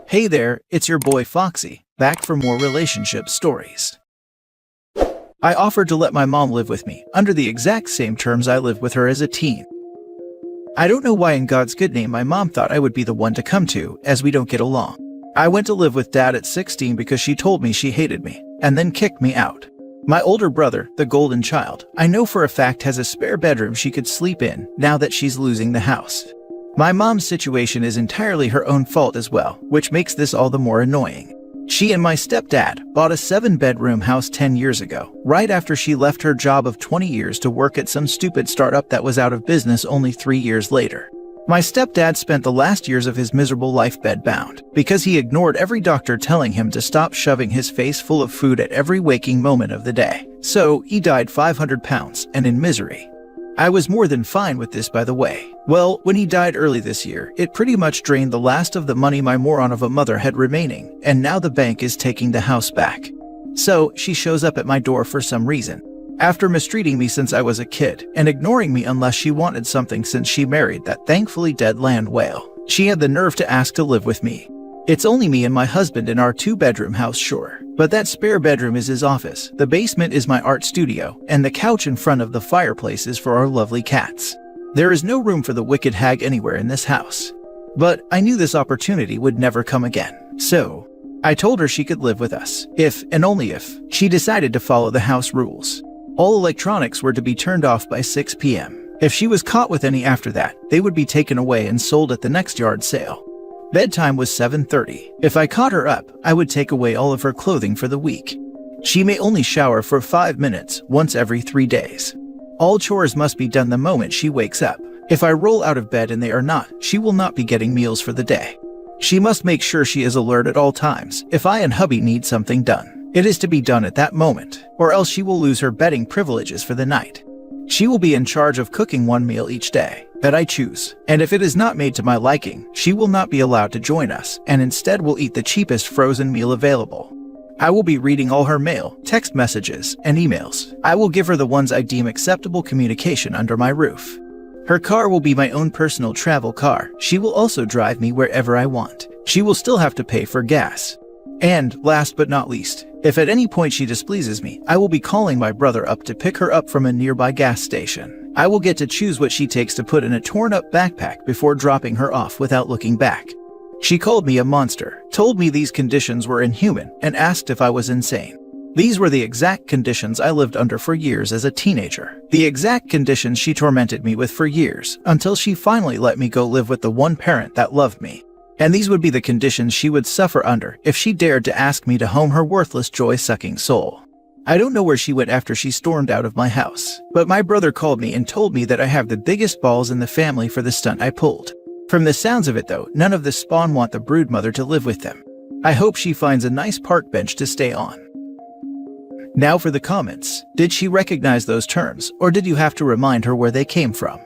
Hey there, it's your boy Foxy, back for more relationship stories. I offered to let my mom live with me, under the exact same terms I lived with her as a teen. I don't know why in God's good name my mom thought I would be the one to come to, as we don't get along. I went to live with Dad at 16 because she told me she hated me, and then kicked me out. My older brother, the golden child, I know for a fact has a spare bedroom she could sleep in, now that she's losing the house. My mom's situation is entirely her own fault as well, which makes this all the more annoying. She and my stepdad bought a 7-bedroom house 10 years ago, right after she left her job of 20 years to work at some stupid startup that was out of business only 3 years later. My stepdad spent the last years of his miserable life bedbound, because he ignored every doctor telling him to stop shoving his face full of food at every waking moment of the day. So, he died 500 pounds and in misery. I was more than fine with this, by the way. Well, when he died early this year, it pretty much drained the last of the money my moron of a mother had remaining, and now the bank is taking the house back. So, she shows up at my door for some reason. After mistreating me since I was a kid, and ignoring me unless she wanted something since she married that thankfully dead land whale, she had the nerve to ask to live with me. It's only me and my husband in our 2-bedroom house, sure. But that spare bedroom is his office, the basement is my art studio, and the couch in front of the fireplace is for our lovely cats. There is no room for the wicked hag anywhere in this house. But I knew this opportunity would never come again, so I told her she could live with us, if, and only if, she decided to follow the house rules. All electronics were to be turned off by 6 p.m. If she was caught with any after that, they would be taken away and sold at the next yard sale. Bedtime was 7:30. If I caught her up, I would take away all of her clothing for the week. She may only shower for 5 minutes, once every 3 days. All chores must be done the moment she wakes up. If I roll out of bed and they are not, she will not be getting meals for the day. She must make sure she is alert at all times. If I and hubby need something done, it is to be done at that moment, or else she will lose her bedding privileges for the night. She will be in charge of cooking one meal each day that I choose, and if it is not made to my liking, she will not be allowed to join us, and instead will eat the cheapest frozen meal available. I will be reading all her mail, text messages, and emails. I will give her the ones I deem acceptable communication under my roof. Her car will be my own personal travel car. She will also drive me wherever I want. She will still have to pay for gas. And, last but not least, if at any point she displeases me, I will be calling my brother up to pick her up from a nearby gas station. I will get to choose what she takes to put in a torn-up backpack before dropping her off without looking back. She called me a monster, told me these conditions were inhuman, and asked if I was insane. These were the exact conditions I lived under for years as a teenager. The exact conditions she tormented me with for years, until she finally let me go live with the one parent that loved me. And these would be the conditions she would suffer under if she dared to ask me to home her worthless joy-sucking soul. I don't know where she went after she stormed out of my house, but my brother called me and told me that I have the biggest balls in the family for the stunt I pulled. From the sounds of it though, none of the spawn want the broodmother to live with them. I hope she finds a nice park bench to stay on. Now for the comments. Did she recognize those terms, or did you have to remind her where they came from?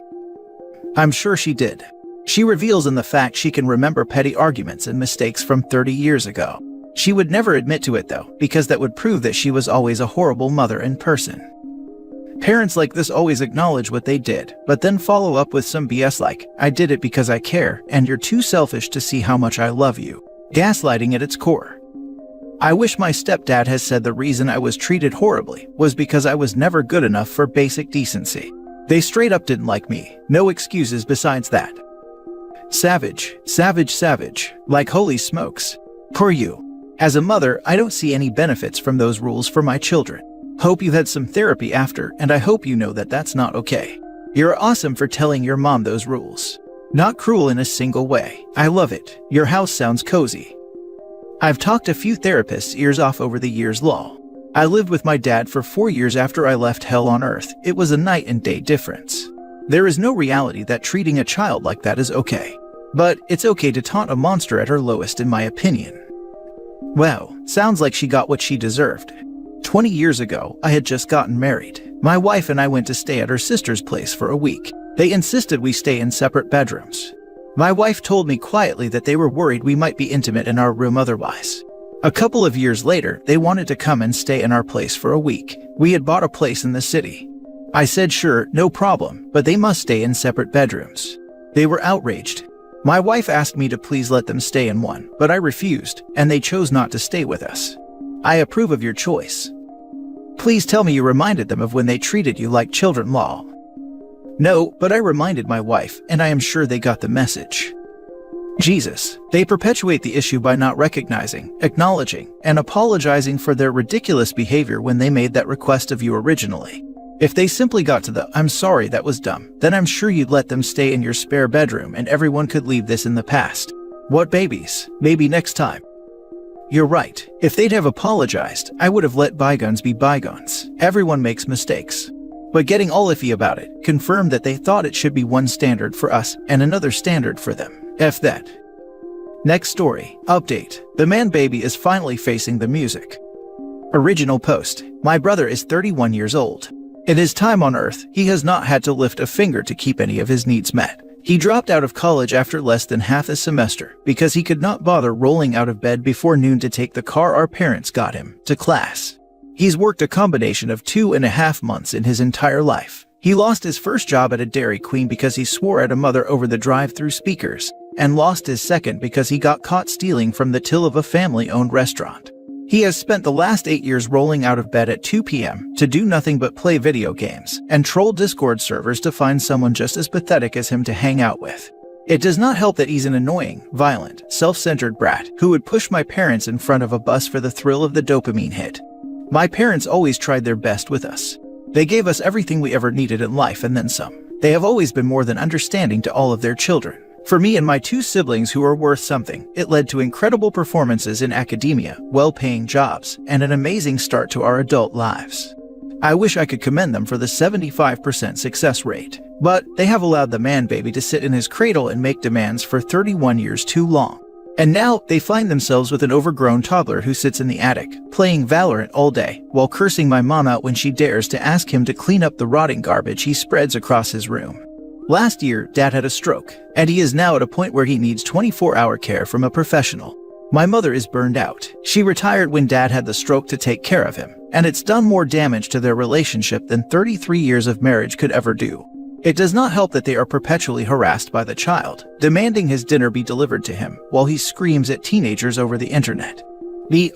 I'm sure she did. She reveals in the fact she can remember petty arguments and mistakes from 30 years ago. She would never admit to it though, because that would prove that she was always a horrible mother in person. Parents like this always acknowledge what they did, but then follow up with some BS like, I did it because I care, and you're too selfish to see how much I love you. Gaslighting at its core. I wish my stepdad has said the reason I was treated horribly was because I was never good enough for basic decency. They straight up didn't like me, no excuses besides that. Savage, savage, savage, like holy smokes. Poor you. As a mother, I don't see any benefits from those rules for my children. Hope you had some therapy after, and I hope you know that that's not okay. You're awesome for telling your mom those rules. Not cruel in a single way. I love it. Your house sounds cozy. I've talked a few therapists' ears off over the years, lol. I lived with my dad for 4 years after I left hell on earth. It was a night and day difference. There is no reality that treating a child like that is okay. But it's okay to taunt a monster at her lowest, in my opinion. Wow, sounds like she got what she deserved. 20 years ago, I had just gotten married. My wife and I went to stay at her sister's place for a week. They insisted we stay in separate bedrooms. My wife told me quietly that they were worried we might be intimate in our room otherwise. A couple of years later, they wanted to come and stay in our place for a week. We had bought a place in the city. I said sure, no problem, but they must stay in separate bedrooms. They were outraged. My wife asked me to please let them stay in one, but I refused, and they chose not to stay with us. I approve of your choice. Please tell me you reminded them of when they treated you like children, lol. No, but I reminded my wife, and I am sure they got the message. Jesus, they perpetuate the issue by not recognizing, acknowledging, and apologizing for their ridiculous behavior when they made that request of you originally. If they simply got to the "I'm sorry, that was dumb," then I'm sure you'd let them stay in your spare bedroom and everyone could leave this in the past. What babies? Maybe next time. You're right. If they'd have apologized, I would have let bygones be bygones. Everyone makes mistakes. But getting all iffy about it confirmed that they thought it should be one standard for us and another standard for them. F that. Next story. Update. The man baby is finally facing the music. Original post. My brother is 31 years old. In his time on Earth, he has not had to lift a finger to keep any of his needs met. He dropped out of college after less than half a semester because he could not bother rolling out of bed before noon to take the car our parents got him to class. He's worked a combination of 2.5 months in his entire life. He lost his first job at a Dairy Queen because he swore at a mother over the drive-through speakers, and lost his second because he got caught stealing from the till of a family-owned restaurant. He has spent the last 8 years rolling out of bed at 2 p.m. to do nothing but play video games and troll Discord servers to find someone just as pathetic as him to hang out with. It does not help that he's an annoying, violent, self-centered brat who would push my parents in front of a bus for the thrill of the dopamine hit. My parents always tried their best with us. They gave us everything we ever needed in life and then some. They have always been more than understanding to all of their children. For me and my 2 siblings who are worth something, it led to incredible performances in academia, well-paying jobs, and an amazing start to our adult lives. I wish I could commend them for the 75% success rate, but they have allowed the man baby to sit in his cradle and make demands for 31 years too long. And now they find themselves with an overgrown toddler who sits in the attic, playing Valorant all day, while cursing my mom out when she dares to ask him to clean up the rotting garbage he spreads across his room. Last year, Dad had a stroke, and he is now at a point where he needs 24-hour care from a professional. My mother is burned out. She retired when Dad had the stroke to take care of him, and it's done more damage to their relationship than 33 years of marriage could ever do. It does not help that they are perpetually harassed by the child, demanding his dinner be delivered to him while he screams at teenagers over the internet.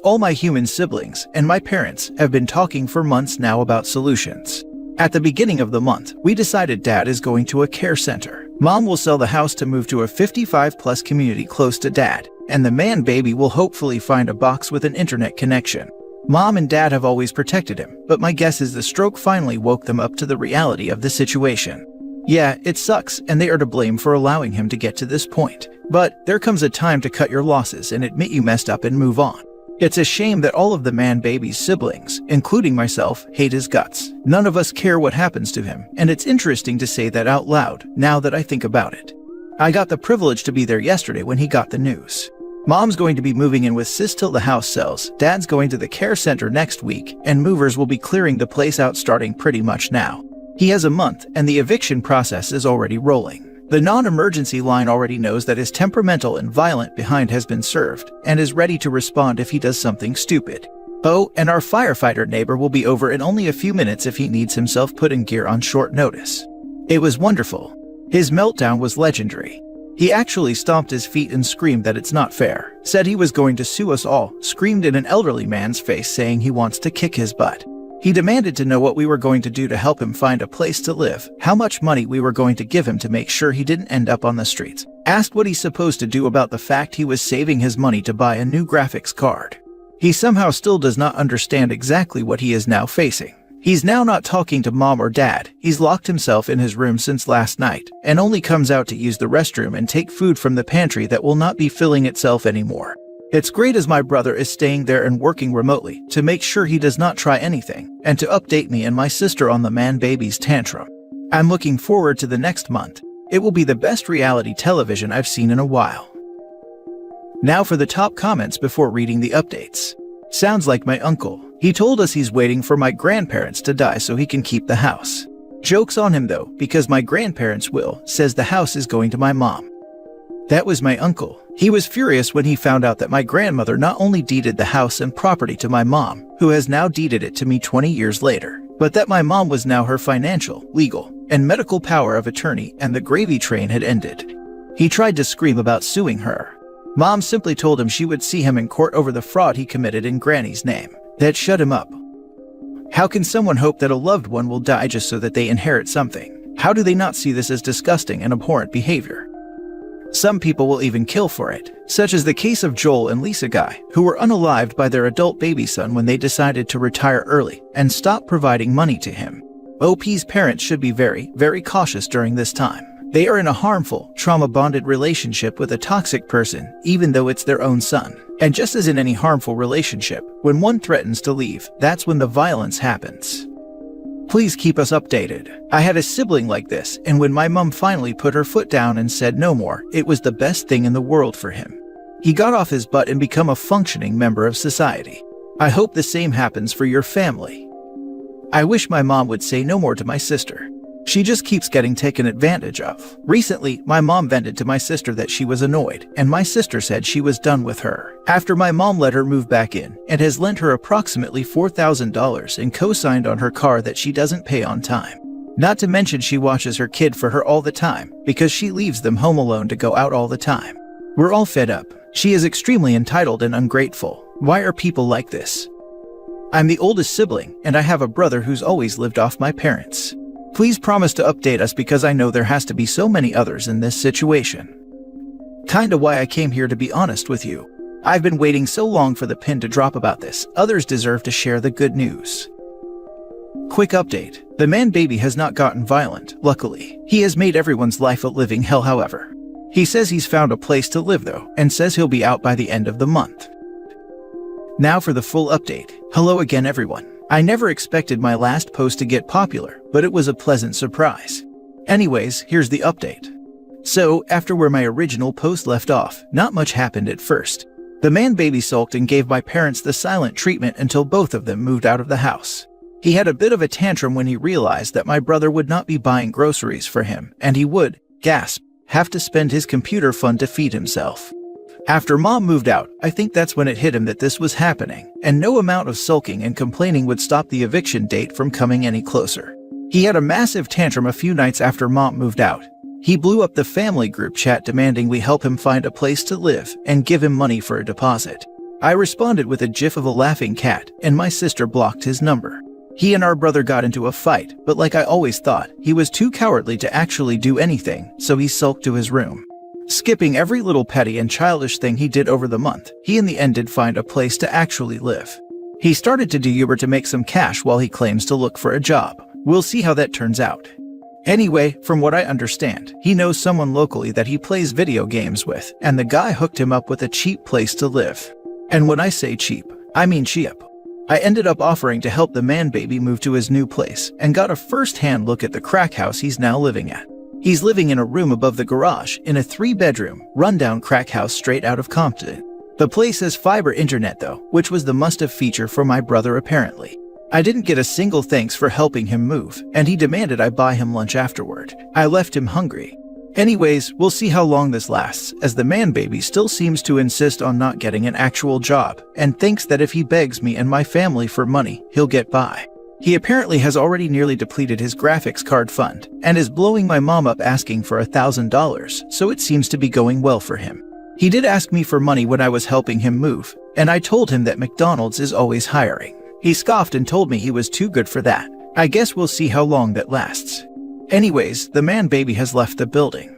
All my human siblings, and my parents have been talking for months now about solutions. At the beginning of the month, we decided Dad is going to a care center. Mom will sell the house to move to a 55-plus community close to Dad, and the man baby will hopefully find a box with an internet connection. Mom and Dad have always protected him, but my guess is the stroke finally woke them up to the reality of the situation. Yeah, it sucks, and they are to blame for allowing him to get to this point. But there comes a time to cut your losses and admit you messed up and move on. It's a shame that all of the man baby's siblings, including myself, hate his guts. None of us care what happens to him, and it's interesting to say that out loud, now that I think about it. I got the privilege to be there yesterday when he got the news. Mom's going to be moving in with Sis till the house sells, Dad's going to the care center next week, and movers will be clearing the place out starting pretty much now. He has a month, and the eviction process is already rolling. The non-emergency line already knows that his temperamental and violent behind has been served, and is ready to respond if he does something stupid. Oh, and our firefighter neighbor will be over in only a few minutes if he needs himself put in gear on short notice. It was wonderful. His meltdown was legendary. He actually stomped his feet and screamed that it's not fair, said he was going to sue us all, screamed in an elderly man's face saying he wants to kick his butt. He demanded to know what we were going to do to help him find a place to live, how much money we were going to give him to make sure he didn't end up on the streets, asked what he's supposed to do about the fact he was saving his money to buy a new graphics card. He somehow still does not understand exactly what he is now facing. He's now not talking to Mom or Dad. He's locked himself in his room since last night, and only comes out to use the restroom and take food from the pantry that will not be filling itself anymore. It's great as my brother is staying there and working remotely to make sure he does not try anything, and to update me and my sister on the man baby's tantrum. I'm looking forward to the next month. It will be the best reality television I've seen in a while. Now for the top comments before reading the updates. Sounds like my uncle. He told us he's waiting for my grandparents to die so he can keep the house. Joke's on him though, because my grandparents' will says the house is going to my mom. That was my uncle. He was furious when he found out that my grandmother not only deeded the house and property to my mom, who has now deeded it to me 20 years later, but that my mom was now her financial, legal, and medical power of attorney, and the gravy train had ended. He tried to scream about suing her. Mom simply told him she would see him in court over the fraud he committed in Granny's name. That shut him up. How can someone hope that a loved one will die just so that they inherit something? How do they not see this as disgusting and abhorrent behavior? Some people will even kill for it, such as the case of Joel and Lisa Guy, who were unalived by their adult baby son when they decided to retire early and stop providing money to him. OP's parents should be very, very cautious during this time. They are in a harmful, trauma-bonded relationship with a toxic person, even though it's their own son. And just as in any harmful relationship, when one threatens to leave, that's when the violence happens. Please keep us updated. I had a sibling like this, and when my mom finally put her foot down and said no more, it was the best thing in the world for him. He got off his butt and become a functioning member of society. I hope the same happens for your family. I wish my mom would say no more to my sister. She just keeps getting taken advantage of. Recently, my mom vented to my sister that she was annoyed, and my sister said she was done with her. After my mom let her move back in, and has lent her approximately $4,000 and co-signed on her car that she doesn't pay on time. Not to mention she watches her kid for her all the time, because she leaves them home alone to go out all the time. We're all fed up. She is extremely entitled and ungrateful. Why are people like this? I'm the oldest sibling, and I have a brother who's always lived off my parents. Please promise to update us because I know there has to be so many others in this situation. Kinda why I came here, to be honest with you. I've been waiting so long for the pin to drop about this. Others deserve to share the good news. Quick update. The man baby has not gotten violent, luckily. He has made everyone's life a living hell, however. He says he's found a place to live though, and says he'll be out by the end of the month. Now for the full update. Hello again everyone. I never expected my last post to get popular, but it was a pleasant surprise. Anyways, here's the update. So, after where my original post left off, not much happened at first. The man baby sulked and gave my parents the silent treatment until both of them moved out of the house. He had a bit of a tantrum when he realized that my brother would not be buying groceries for him, and he would, gasp, have to spend his computer fund to feed himself. After mom moved out, I think that's when it hit him that this was happening, and no amount of sulking and complaining would stop the eviction date from coming any closer. He had a massive tantrum a few nights after mom moved out. He blew up the family group chat demanding we help him find a place to live and give him money for a deposit. I responded with a gif of a laughing cat, and my sister blocked his number. He and our brother got into a fight, but like I always thought, he was too cowardly to actually do anything, so he sulked to his room. Skipping every little petty and childish thing he did over the month, he in the end did find a place to actually live. He started to do Uber to make some cash while he claims to look for a job. We'll see how that turns out. Anyway, from what I understand, he knows someone locally that he plays video games with, and the guy hooked him up with a cheap place to live. And when I say cheap, I mean cheap. I ended up offering to help the man baby move to his new place, and got a first-hand look at the crack house he's now living at. He's living in a room above the garage, in a 3-bedroom, rundown crack house straight out of Compton. The place has fiber internet though, which was the must-have feature for my brother apparently. I didn't get a single thanks for helping him move, and he demanded I buy him lunch afterward. I left him hungry. Anyways, we'll see how long this lasts, as the man baby still seems to insist on not getting an actual job, and thinks that if he begs me and my family for money, he'll get by. He apparently has already nearly depleted his graphics card fund, and is blowing my mom up asking for $1,000, so it seems to be going well for him. He did ask me for money when I was helping him move, and I told him that McDonald's is always hiring. He scoffed and told me he was too good for that. I guess we'll see how long that lasts. Anyways, the man baby has left the building.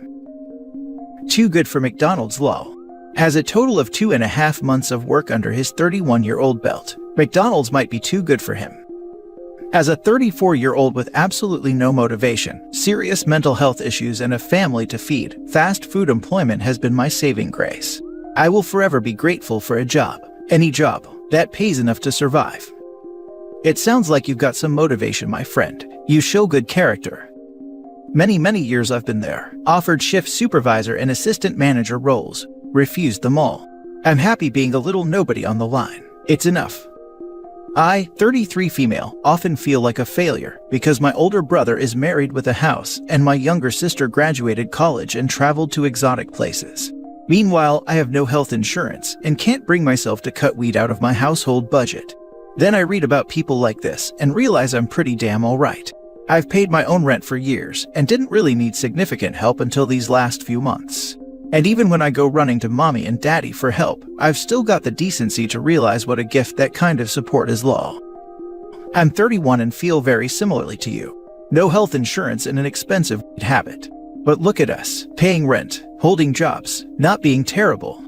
Too good for McDonald's lol. Has a total of 2.5 months of work under his 31-year-old belt. McDonald's might be too good for him. As a 34-year-old with absolutely no motivation, serious mental health issues, and a family to feed, fast food employment has been my saving grace. I will forever be grateful for a job, any job, that pays enough to survive. It sounds like you've got some motivation, my friend. You show good character. Many years I've been there, offered shift supervisor and assistant manager roles, refused them all. I'm happy being a little nobody on the line. It's enough. I, 33 female, often feel like a failure because my older brother is married with a house and my younger sister graduated college and traveled to exotic places. Meanwhile, I have no health insurance and can't bring myself to cut weed out of my household budget. Then I read about people like this and realize I'm pretty damn alright. I've paid my own rent for years and didn't really need significant help until these last few months. And even when I go running to mommy and daddy for help, I've still got the decency to realize what a gift that kind of support is. Law. I'm 31 and feel very similarly to you. No health insurance and an expensive habit. But look at us, paying rent, holding jobs, not being terrible,